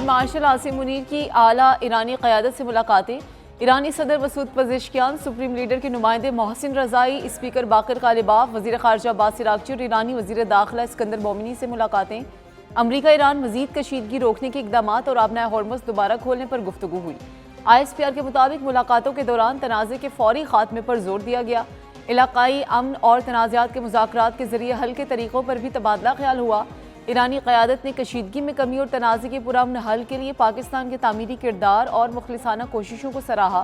Martial Asim Munir کی اعلیٰ ایرانی قیادت سے ملاقاتیں۔ ایرانی صدر مسعود پزشکیان، سپریم لیڈر کے نمائندے محسن رضائی، اسپیکر باقر غالباف، وزیر خارجہ عباس عراقچی اور ایرانی وزیر داخلہ اسکندر مومنی سے ملاقاتیں۔ امریکہ ایران مزید کشیدگی روکنے کے اقدامات اور آبنائے ہرمز دوبارہ کھولنے پر گفتگو ہوئی۔ ISPR کے مطابق ملاقاتوں کے دوران تنازع کے فوری خاتمے پر زور دیا گیا۔ علاقائی امن اور تنازعات کے مذاکرات کے ذریعے حل کے طریقوں پر بھی تبادلہ خیال ہوا۔ ایرانی قیادت نے کشیدگی میں کمی اور تنازع کے پرامن حل کے لیے پاکستان کے تعمیری کردار اور مخلصانہ کوششوں کو سراہا۔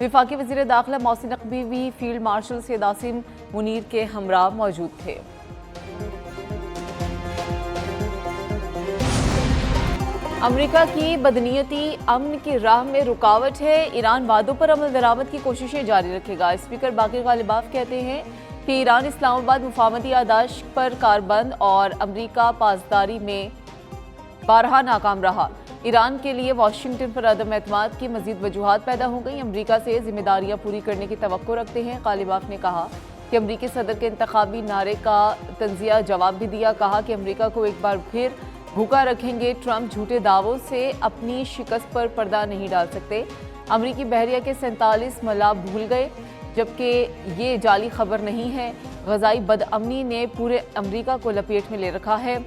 وفاقی وزیر داخلہ محسن نقوی بھی فیلڈ مارشل سید عاصم منیر کے ہمراہ موجود تھے۔ امریکہ کی بدنیتی امن کی راہ میں رکاوٹ ہے، ایران وعدوں پر عمل درآمد کی کوششیں جاری رکھے گا۔ اسپیکر باقر غالباف کہتے ہیں کہ ایران اسلام آباد مفاہمتی یادداشت پر کاربند اور امریکہ پاسداری میں بارہا ناکام رہا۔ ایران کے لیے واشنگٹن پر عدم اعتماد کی مزید وجوہات پیدا ہو گئیں۔ امریکہ سے ذمہ داریاں پوری کرنے کی توقع رکھتے ہیں۔ غالباف نے کہا کہ امریکی صدر کے انتخابی نعرے کا تنزیہ جواب بھی دیا، کہا کہ امریکہ کو ایک بار پھر بھوکا رکھیں گے۔ ٹرمپ جھوٹے دعووں سے اپنی شکست پر پردہ نہیں ڈال سکتے۔ امریکی بحریہ کے 47 ملاح بھول گئے، جبکہ یہ جعلی خبر نہیں ہے۔ غذائی بدامنی نے پورے امریکہ کو لپیٹ میں لے رکھا ہے۔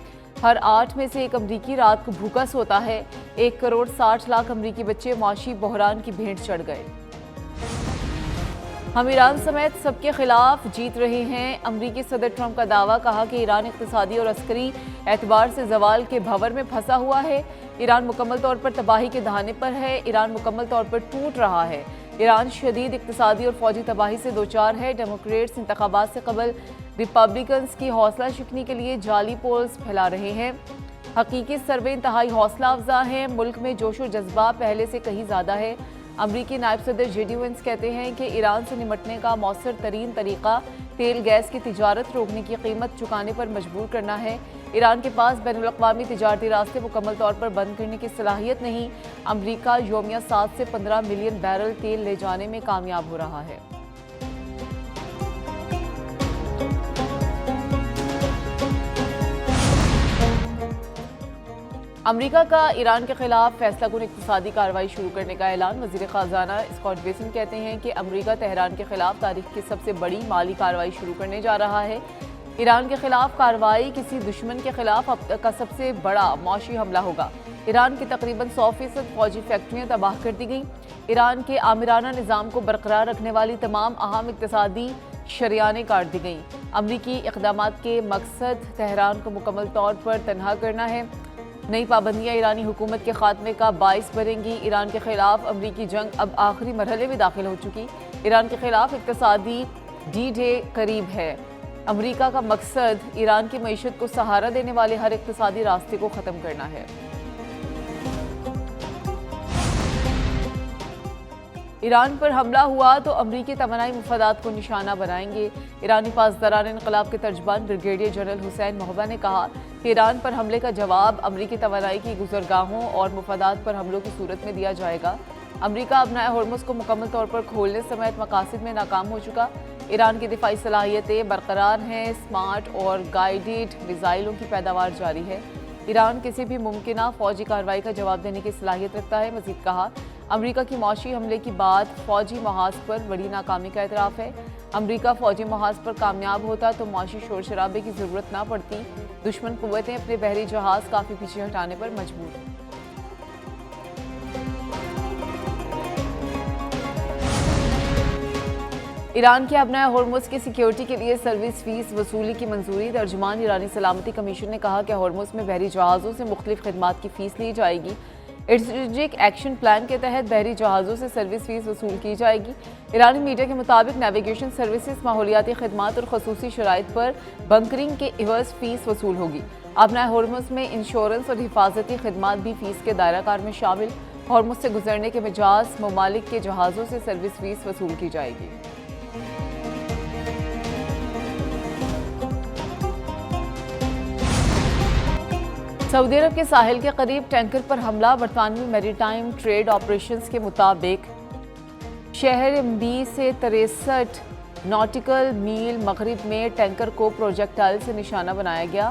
ہر 8 میں سے ایک امریکی رات کو بھوکا سوتا ہے۔ 1.60 کروڑ امریکی بچے معاشی بحران کی بھینٹ چڑھ گئے۔ ہم ایران سمیت سب کے خلاف جیت رہے ہیں، امریکی صدر ٹرمپ کا دعویٰ، کہا کہ ایران اقتصادی اور عسکری اعتبار سے زوال کے بھنور میں پھنسا ہوا ہے۔ ایران مکمل طور پر تباہی کے دہانے پر ہے، ایران مکمل طور پر ٹوٹ رہا ہے۔ ایران شدید اقتصادی اور فوجی تباہی سے دوچار ہے۔ ڈیموکریٹس انتخابات سے قبل ریپبلکنز کی حوصلہ شکنی کے لیے جعلی پولز پھیلا رہے ہیں۔ حقیقی سروے انتہائی حوصلہ افزا ہیں، ملک میں جوش و جذبہ پہلے سے کہیں زیادہ ہے۔ امریکی نائب صدر JD وینس کہتے ہیں کہ ایران سے نمٹنے کا مؤثر ترین طریقہ تیل گیس کی تجارت روکنے کی قیمت چکانے پر مجبور کرنا ہے۔ ایران کے پاس بین الاقوامی تجارتی راستے مکمل طور پر بند کرنے کی صلاحیت نہیں۔ امریکہ یومیہ 7 سے 15 ملین بیرل تیل لے جانے میں کامیاب ہو رہا ہے۔ امریکہ کا ایران کے خلاف فیصلہ کن اقتصادی کارروائی شروع کرنے کا اعلان۔ وزیر خزانہ اسکاٹ بیسن کہتے ہیں کہ امریکہ تہران کے خلاف تاریخ کی سب سے بڑی مالی کارروائی شروع کرنے جا رہا ہے۔ ایران کے خلاف کارروائی کسی دشمن کے خلاف اب تک کا سب سے بڑا معاشی حملہ ہوگا۔ ایران کی تقریباً 100% فوجی فیکٹریاں تباہ کر دی گئیں۔ ایران کے آمرانہ نظام کو برقرار رکھنے والی تمام اہم اقتصادی شریانیں کاٹ دی گئیں۔ امریکی اقدامات کے مقصد تہران کو مکمل طور پر تنہا کرنا ہے۔ نئی پابندیاں ایرانی حکومت کے خاتمے کا باعث بنیں گی۔ ایران کے خلاف امریکی جنگ اب آخری مرحلے میں داخل ہو چکی۔ ایران کے خلاف اقتصادی D-Day قریب ہے۔ امریکہ کا مقصد ایران کی معیشت کو سہارا دینے والے ہر اقتصادی راستے کو ختم کرنا ہے۔ ایران پر حملہ ہوا تو امریکی توانائی مفادات کو نشانہ بنائیں گے۔ ایرانی پاسداران انقلاب کے ترجمان بریگیڈیئر جنرل حسین محبہ نے کہا کہ ایران پر حملے کا جواب امریکی توانائی کی گزرگاہوں اور مفادات پر حملوں کی صورت میں دیا جائے گا۔ امریکہ ابنائے ہرمز کو مکمل طور پر کھولنے سمیت مقاصد میں ناکام ہو چکا۔ ایران کی دفاعی صلاحیتیں برقرار ہیں، اسمارٹ اور گائیڈڈ میزائلوں کی پیداوار جاری ہے۔ ایران کسی بھی ممکنہ فوجی کارروائی کا جواب دینے کی صلاحیت رکھتا ہے۔ مزید کہا، امریکہ کی معاشی حملے کی بات فوجی محاذ پر بڑی ناکامی کا اعتراف ہے۔ امریکہ فوجی محاذ پر کامیاب ہوتا تو معاشی شور شرابے کی ضرورت نہ پڑتی۔ دشمن قوتیں اپنے بحری جہاز کافی پیچھے ہٹانے پر مجبور ہیں۔ ایران کے ابنائے ہرمز کی سیکیورٹی کے لیے سروس فیس وصولی کی منظوری۔ ترجمان ایرانی سلامتی کمیشن نے کہا کہ ہرمز میں بحری جہازوں سے مختلف خدمات کی فیس لی جائے گی۔ اسٹریٹجک ایکشن پلان کے تحت بحری جہازوں سے سروس فیس وصول کی جائے گی۔ ایرانی میڈیا کے مطابق نیویگیشن سروسز، ماحولیاتی خدمات اور خصوصی شرائط پر بنکرنگ کے عوض فیس وصول ہوگی۔ ابنائے ہرمز میں انشورنس اور حفاظتی خدمات بھی فیس کے دائرہ کار میں شامل۔ ہرمز سے گزرنے کے مجاز ممالک کے جہازوں سے سروس فیس وصول کی جائے گی۔ سعودی عرب کے ساحل کے قریب ٹینکر پر حملہ۔ برطانوی میری ٹائم ٹریڈ آپریشنز کے مطابق شہر MB سے 63 ناٹیکل میل مغرب میں ٹینکر کو پروجیکٹائل سے نشانہ بنایا گیا۔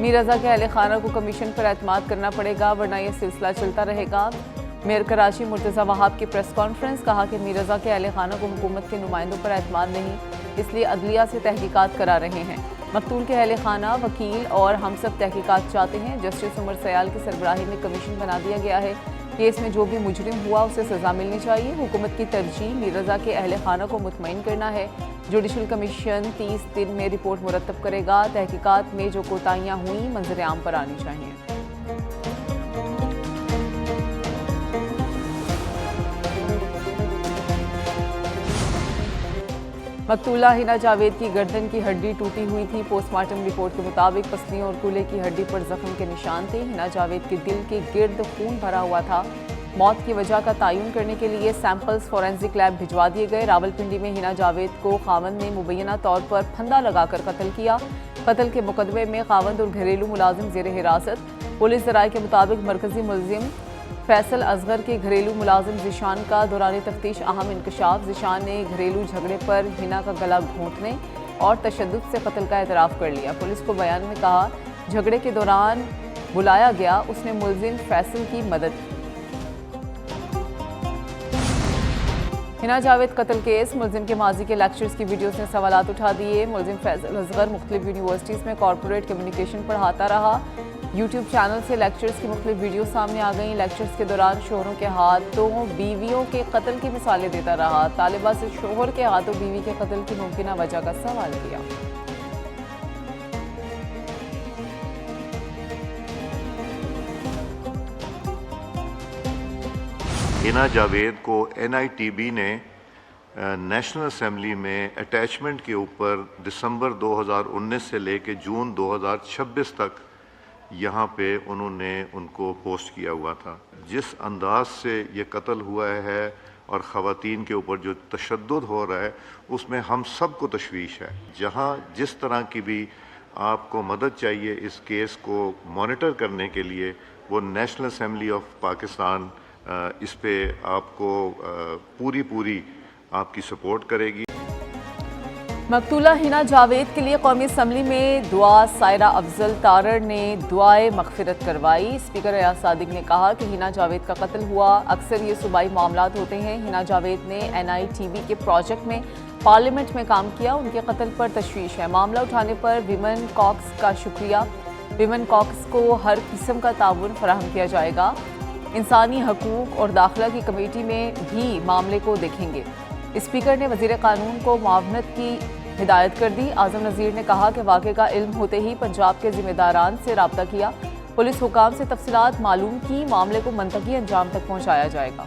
میر رضا کے اہل خانہ کو کمیشن پر اعتماد کرنا پڑے گا ورنہ یہ سلسلہ چلتا رہے گا۔ میئر کراچی مرتضی وہاب کی پریس کانفرنس، کہا کہ میر رضا کے اہل خانہ کو حکومت کے نمائندوں پر اعتماد نہیں، اس لیے عدلیہ سے تحقیقات کرا رہے ہیں۔ مقتول کے اہل خانہ، وکیل اور ہم سب تحقیقات چاہتے ہیں۔ جسٹس عمر سیال کی سربراہی میں کمیشن بنا دیا گیا ہے، کیس میں جو بھی مجرم ہوا اسے سزا ملنی چاہیے۔ حکومت کی ترجیح میر رضا کے اہل خانہ کو مطمئن کرنا ہے۔ جوڈیشل کمیشن 30 دن میں رپورٹ مرتب کرے گا۔ تحقیقات میں جو کوتاہیاں ہوئیں منظر عام پر آنی چاہیے۔ مقتولہ ہنا جاوید کی گردن کی ہڈی ٹوٹی ہوئی تھی۔ پوسٹ مارٹم رپورٹ کے مطابق پسلیوں اور کولے کی ہڈی پر زخم کے نشان تھے۔ ہنا جاوید کے دل کے گرد خون بھرا ہوا تھا۔ موت کی وجہ کا تعین کرنے کے لیے سیمپلز فورینزک لیب بھجوا دیے گئے۔ راولپنڈی میں ہنا جاوید کو خاوند نے مبینہ طور پر پھندا لگا کر قتل کیا۔ قتل کے مقدمے میں خاوند اور گھریلو ملازم زیر حراست۔ پولیس ذرائع کے مطابق مرکزی ملزم فیصل اصغر کے گھریلو ملازم ذیشان کا دوران تفتیش اہم انکشاف۔ ذیشان نے گھریلو جھگڑے پر ہنا کا گلا گھونٹنے اور تشدد سے قتل کا اعتراف کر لیا۔ پولیس کو بیان میں کہا جھگڑے کے دوران بلایا گیا، اس نے ملزم فیصل کی مدد کی۔ ہنا جاوید قتل کیس، ملزم کے ماضی کے لیکچرز کی ویڈیوز نے سوالات اٹھا دیے۔ ملزم فیصل اصغر مختلف یونیورسٹیز میں کارپوریٹ کمیونیکیشن پڑھاتا رہا۔ یوٹیوب چینل سے لیکچرز کی مختلف ویڈیوز سامنے آ گئیں۔ لیکچرز کے دوران شوہروں کے ہاتھوں بیویوں کے قتل کی مثالیں دیتا رہا۔ طالبہ سے شوہر کے ہاتھوں بیوی کے قتل کی ممکنہ وجہ کا سوال کیا۔ ہنا جاوید کو NITB نے نیشنل اسمبلی میں اٹیچمنٹ کے اوپر دسمبر 2019 سے لے کے جون 2026 تک یہاں پہ انہوں نے ان کو پوسٹ کیا ہوا تھا۔ جس انداز سے یہ قتل ہوا ہے اور خواتین کے اوپر جو تشدد ہو رہا ہے اس میں ہم سب کو تشویش ہے۔ جہاں جس طرح کی بھی آپ کو مدد چاہیے اس کیس کو مانیٹر کرنے کے لیے، وہ نیشنل اسمبلی آف پاکستان اس پہ آپ کو پوری آپ کی سپورٹ کرے گی۔ مقتولہ ہنا جاوید کے لیے قومی اسمبلی میں دعا سائرہ افضل تارڑ نے دعائے مغفرت کروائی۔ اسپیکر ایاز صادق نے کہا کہ ہنا جاوید کا قتل ہوا، اکثر یہ صوبائی معاملات ہوتے ہیں۔ ہنا جاوید نے NITB کے پروجیکٹ میں پارلیمنٹ میں کام کیا، ان کے قتل پر تشویش ہے۔ معاملہ اٹھانے پر ویمن کاکس کا شکریہ۔ ویمن کاکس کو ہر قسم کا تعاون فراہم کیا جائے گا۔ انسانی حقوق اور داخلہ کی کمیٹی میں بھی معاملے کو دیکھیں گے۔ اسپیکر نے وزیر قانون کو معاونت کی ہدایت کر دی۔ اعظم نذیر نے کہا کہ واقعے کا علم ہوتے ہی پنجاب کے ذمہ داران سے رابطہ کیا، پولیس حکام سے تفصیلات معلوم کی، معاملے کو منطقی انجام تک پہنچایا جائے گا۔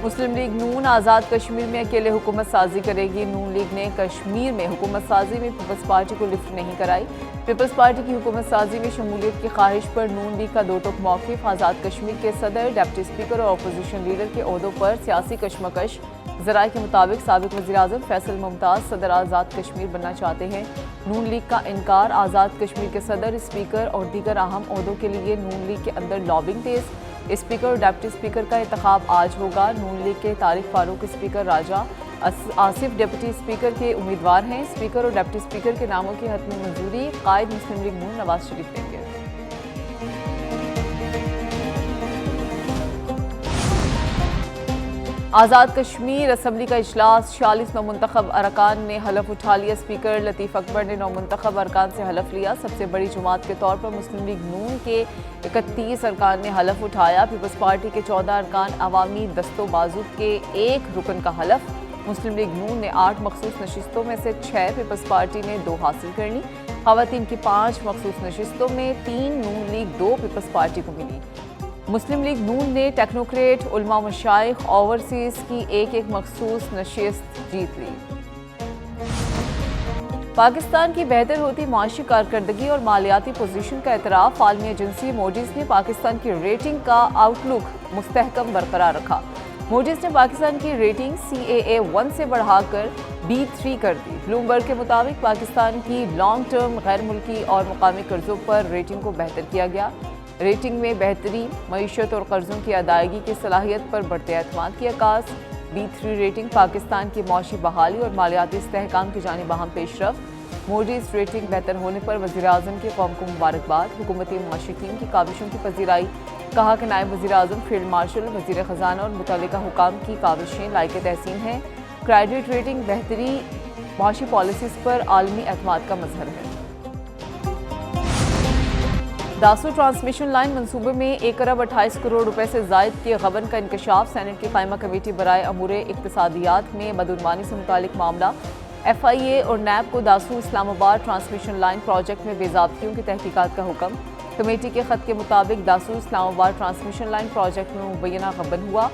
مسلم لیگ نون آزاد کشمیر میں اکیلے حکومت سازی کرے گی۔ نون لیگ نے کشمیر میں حکومت سازی میں پیپلز پارٹی کو لفٹ نہیں کرائی۔ پیپلز پارٹی کی حکومت سازی میں شمولیت کی خواہش پر نون لیگ کا دو ٹوک موقف۔ آزاد کشمیر کے صدر، ڈپٹی اسپیکر اور اپوزیشن لیڈر کے عہدوں پر سیاسی کشمکش۔ ذرائع کے مطابق سابق وزیر اعظم فیصل ممتاز صدر آزاد کشمیر بننا چاہتے ہیں۔ نون لیگ کا انکار۔ آزاد کشمیر کے صدر، اسپیکر اور دیگر اہم عہدوں کے لیے نون لیگ کے اندر لابنگ تیز۔ اسپیکر اور ڈپٹی اسپیکر کا انتخاب آج ہوگا۔ نون لیگ کے طارق فاروق اسپیکر، راجہ آصف ڈپٹی اسپیکر کے امیدوار ہیں۔ اسپیکر اور ڈپٹی اسپیکر کے ناموں کی حتمی منظوری قائد مسلم لیگ نون نواز شریف دیں گے۔ آزاد کشمیر اسمبلی کا اجلاس، 46 نومنتخب ارکان نے حلف اٹھا لیا۔ اسپیکر لطیف اکبر نے نومنتخب ارکان سے حلف لیا۔ سب سے بڑی جماعت کے طور پر مسلم لیگ نون کے 31 ارکان نے حلف اٹھایا۔ پیپلز پارٹی کے 14 ارکان، عوامی دست و بازو کے 1 رکن کا حلف۔ مسلم لیگ نون نے 8 مخصوص نشستوں میں سے 6، پیپلز پارٹی نے 2 حاصل کر لی۔ خواتین کی 5 مخصوص نشستوں میں 3 نون لیگ 2 پیپلز پارٹی کو ملی۔ مسلم لیگ نون نے ٹیکنوکریٹ، علماء مشائخ، اوورسیز کی 1 مخصوص نشست جیت لی۔ پاکستان کی بہتر ہوتی معاشی کارکردگی اور مالیاتی پوزیشن کا اعتراف۔ عالمی ایجنسی موڈیز نے پاکستان کی ریٹنگ کا آؤٹ لک مستحکم برقرار رکھا۔ موڈیز نے پاکستان کی ریٹنگ CAA1 سے بڑھا کر B3 کر دی۔ بلومبرگ کے مطابق پاکستان کی لانگ ٹرم، غیر ملکی اور مقامی قرضوں پر ریٹنگ کو بہتر کیا گیا۔ ریٹنگ میں بہتری، معیشت اور قرضوں کی ادائیگی کی صلاحیت پر بڑھتے اعتماد کی عکاس۔ B3 ریٹنگ پاکستان کی معاشی بحالی اور مالیاتی استحکام کی جانب اہم پیش رفت۔ موڈیز ریٹنگ بہتر ہونے پر وزیر اعظم کی قوم کو مبارکباد. حکومتی معاشی ٹیم کی کاوشوں کی پذیرائی. کہا کہ نائب وزیر اعظم، فیلڈ مارشل، وزیر خزانہ اور متعلقہ حکام کی کاوشیں لائق تحسین ہیں. کریڈٹ ریٹنگ بہتری معاشی پالیسیز پر عالمی اعتماد کا مظہر ہے. داسو ٹرانسمیشن لائن منصوبے میں 1 ارب 28 کروڑ روپے سے زائد کے غبن کا انکشاف. سینٹ کی قائمہ کمیٹی برائے امور اقتصادیات میں بدعنوانی سے متعلق معاملہ. FIA اور نیب کو داسو اسلام آباد ٹرانسمیشن لائن پروجیکٹ میں بے ضابطگیوں کی تحقیقات کا حکم. کمیٹی کے خط کے مطابق داسو اسلام آباد ٹرانسمیشن لائن پروجیکٹ میں مبینہ غبن ہوا.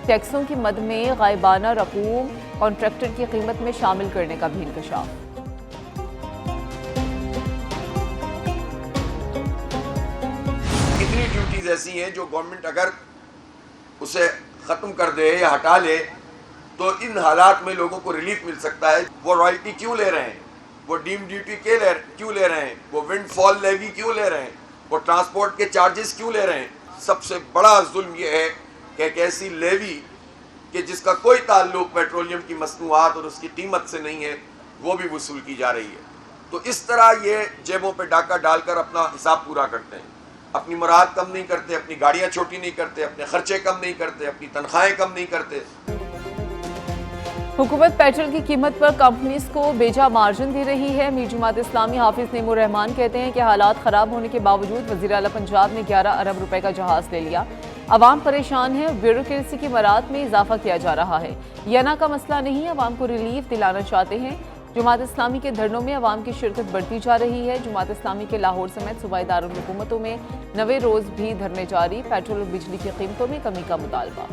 ٹیکسوں کی مد میں غائبانہ رقوم کانٹریکٹر کی قیمت میں شامل کرنے کا بھی انکشاف. کتنی ڈیوٹیز ایسی ہیں جو گورنمنٹ اگر اسے ختم کر دے یا ہٹا لے تو ان حالات میں لوگوں کو ریلیف مل سکتا ہے. وہ رائلٹی کیوں لے رہے ہیں, وہ ڈیم ڈیوٹی کیوں لے رہے ہیں, وہ ونڈ فال لیوی کیوں لے رہے ہیں, وہ ٹرانسپورٹ کے چارجز کیوں لے رہے ہیں. سب سے بڑا ظلم یہ ہے کہ ایک ایسی لیوی کہ جس کا کوئی تعلق پیٹرولیم کی مصنوعات اور اس کی قیمت سے نہیں ہے وہ بھی وصول کی جا رہی ہے. تو اس طرح یہ جیبوں پہ ڈاکہ ڈال کر اپنا حساب پورا کرتے ہیں. اپنی مراد کم نہیں کرتے, اپنی گاڑیاں چھوٹی نہیں کرتے, اپنے خرچے کم نہیں کرتے, اپنی تنخواہیں کم نہیں کرتے. حکومت پیٹرول کی قیمت پر کمپنیز کو بیجا مارجن دے رہی ہے. میر جماعت اسلامی حافظ نعیم الرحمان کہتے ہیں کہ حالات خراب ہونے کے باوجود وزیر اعلیٰ پنجاب نے 11 ارب روپے کا جہاز لے لیا. عوام پریشان ہے, بیوروکریسی کی مراحت میں اضافہ کیا جا رہا ہے. ینا کا مسئلہ نہیں, عوام کو ریلیف دلانا چاہتے ہیں. جماعت اسلامی کے دھرنوں میں عوام کی شرکت بڑھتی جا رہی ہے. جماعت اسلامی کے لاہور سمیت صوبائی دارالحکومتوں میں 9 روز بھی دھرنے جاری. پیٹرول اور بجلی کی قیمتوں میں کمی کا مطالبہ.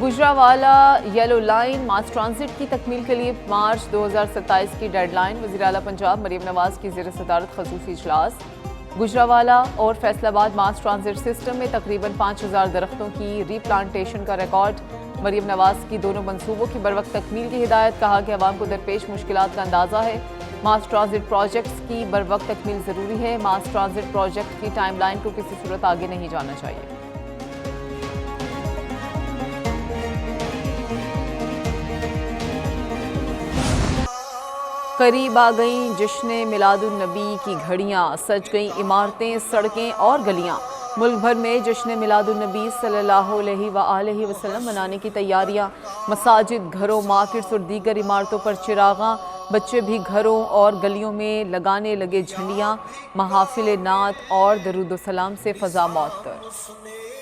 گجرانوالہ یلو لائن ماس ٹرانزٹ کی تکمیل کے لیے مارچ 2027 کی ڈیڈ لائن. وزیر اعلیٰ پنجاب مریم نواز کی زیر صدارت خصوصی اجلاس. گجرانوالہ اور فیصل آباد ماس ٹرانزٹ سسٹم میں تقریباً 5000 درختوں کی ری پلانٹیشن کا ریکارڈ. مریم نواز کی دونوں منصوبوں کی بروقت تکمیل کی ہدایت. کہا کہ عوام کو درپیش مشکلات کا اندازہ ہے. ماس ٹرانزٹ پروجیکٹس کی بروقت تکمیل ضروری ہے. ماس ٹرانزٹ پروجیکٹ کی ٹائم لائن کو کسی صورت آگے نہیں جانا چاہیے. قریب آ گئیں جشن میلاد النبی کی گھڑیاں. سج گئیں عمارتیں, سڑکیں اور گلیاں. ملک بھر میں جشن میلاد النبی صلی اللہ علیہ وآلہ وسلم منانے کی تیاریاں. مساجد, گھروں, مارکیٹس اور دیگر عمارتوں پر چراغاں. بچے بھی گھروں اور گلیوں میں لگانے لگے جھنڈیاں. محافل نعت اور درود و سلام سے فضا معطر.